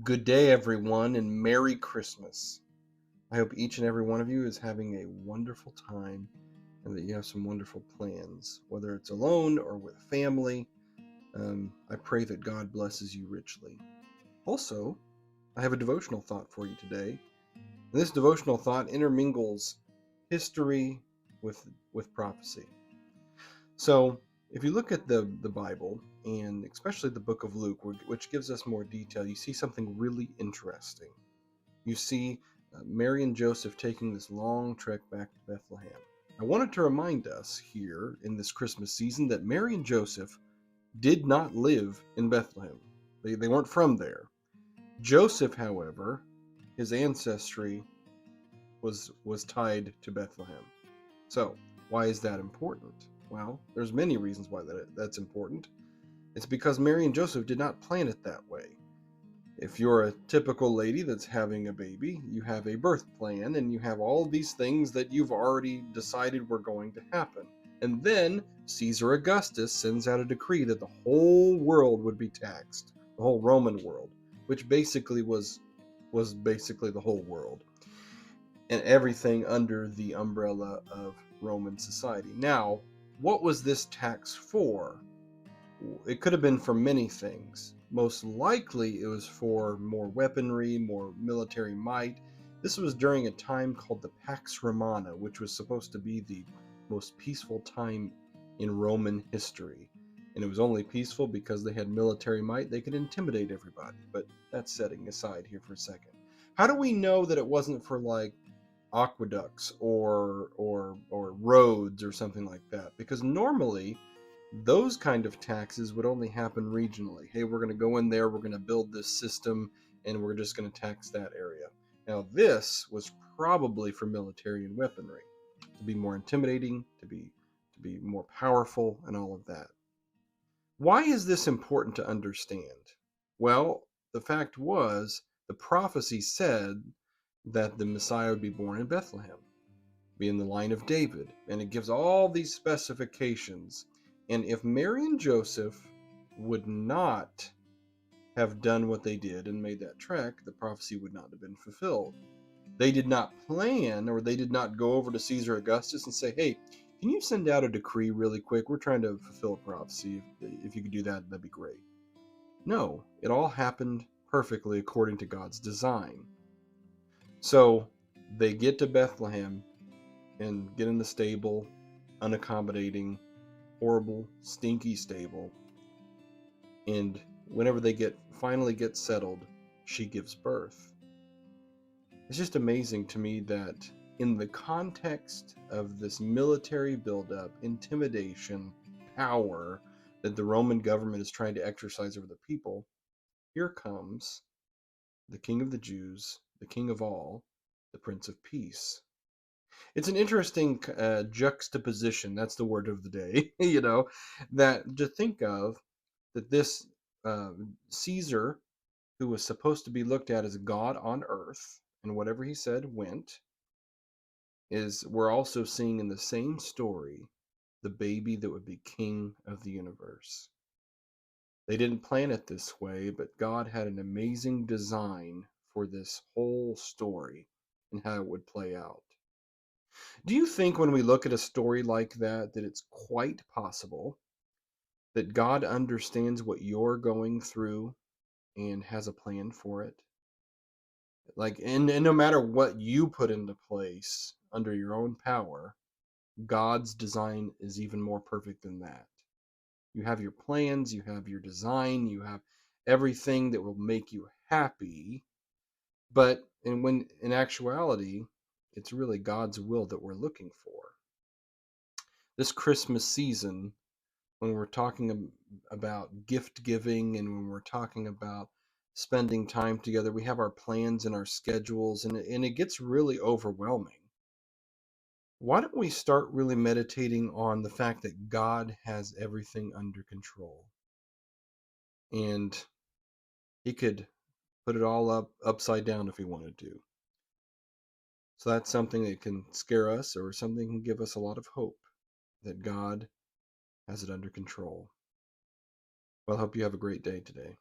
Good day, everyone, and Merry Christmas. I hope each and every one of you is having a wonderful time and that you have some wonderful plans, whether it's alone or with family. I pray that God blesses you richly. Also, I have a devotional thought for you today. And this devotional thought intermingles history with prophecy. So, if you look at the Bible, and especially the book of Luke, which gives us more detail, you see something really interesting. You see Mary and Joseph taking this long trek back to Bethlehem. I wanted to remind us here in this Christmas season that Mary and Joseph did not live in Bethlehem. They weren't from there. Joseph, however, his ancestry was tied to Bethlehem. So, why is that important? Well, there's many reasons why that's important. It's because Mary and Joseph did not plan it that way. If you're a typical lady that's having a baby, you have a birth plan and you have all these things that you've already decided were going to happen. And then Caesar Augustus sends out a decree that the whole world would be taxed, the whole Roman world, which basically was basically the whole world, and everything under the umbrella of Roman society. Now, what was this tax for? It could have been for many things. Most likely it was for more weaponry, more military might. This was during a time called the Pax Romana, which was supposed to be the most peaceful time in Roman history. And it was only peaceful because they had military might. They could intimidate everybody. But that's setting aside here for a second. How do we know that it wasn't for like aqueducts or roads or something like that? Because normally those kind of taxes would only happen regionally. Hey, we're going to go in there, we're going to build this system, and we're just going to tax that area. Now, this was probably for military and weaponry, to be more intimidating, to be more powerful, and all of that. Why is this important to understand? Well, the fact was, the prophecy said that the Messiah would be born in Bethlehem, be in the line of David, and it gives all these specifications. And if Mary and Joseph would not have done what they did and made that trek, the prophecy would not have been fulfilled. They did not plan, or they did not go over to Caesar Augustus and say, hey, can you send out a decree really quick? We're trying to fulfill a prophecy. If you could do that, that'd be great. No, it all happened perfectly according to God's design. So they get to Bethlehem and get in the stable, unaccommodating, horrible, stinky stable. And whenever they finally get settled, she gives birth. It's just amazing to me that in the context of this military buildup, intimidation, power that the Roman government is trying to exercise over the people, here comes the King of the Jews, the King of all, the Prince of Peace. It's an interesting juxtaposition. That's the word of the day, that to think of that this Caesar, who was supposed to be looked at as God on earth, and whatever he said went, we're also seeing in the same story the baby that would be king of the universe. They didn't plan it this way, but God had an amazing design for this whole story and how it would play out. Do you think when we look at a story like that it's quite possible that God understands what you're going through and has a plan for it? And no matter what you put into place under your own power, God's design is even more perfect than that. You have your plans, you have your design, you have everything that will make you happy, but in actuality, it's really God's will that we're looking for. This Christmas season, when we're talking about gift giving and when we're talking about spending time together, we have our plans and our schedules, and it gets really overwhelming. Why don't we start really meditating on the fact that God has everything under control, and he could put it all upside down if he wanted to. So that's something that can scare us, or something can give us a lot of hope that God has it under control. Well, I hope you have a great day today.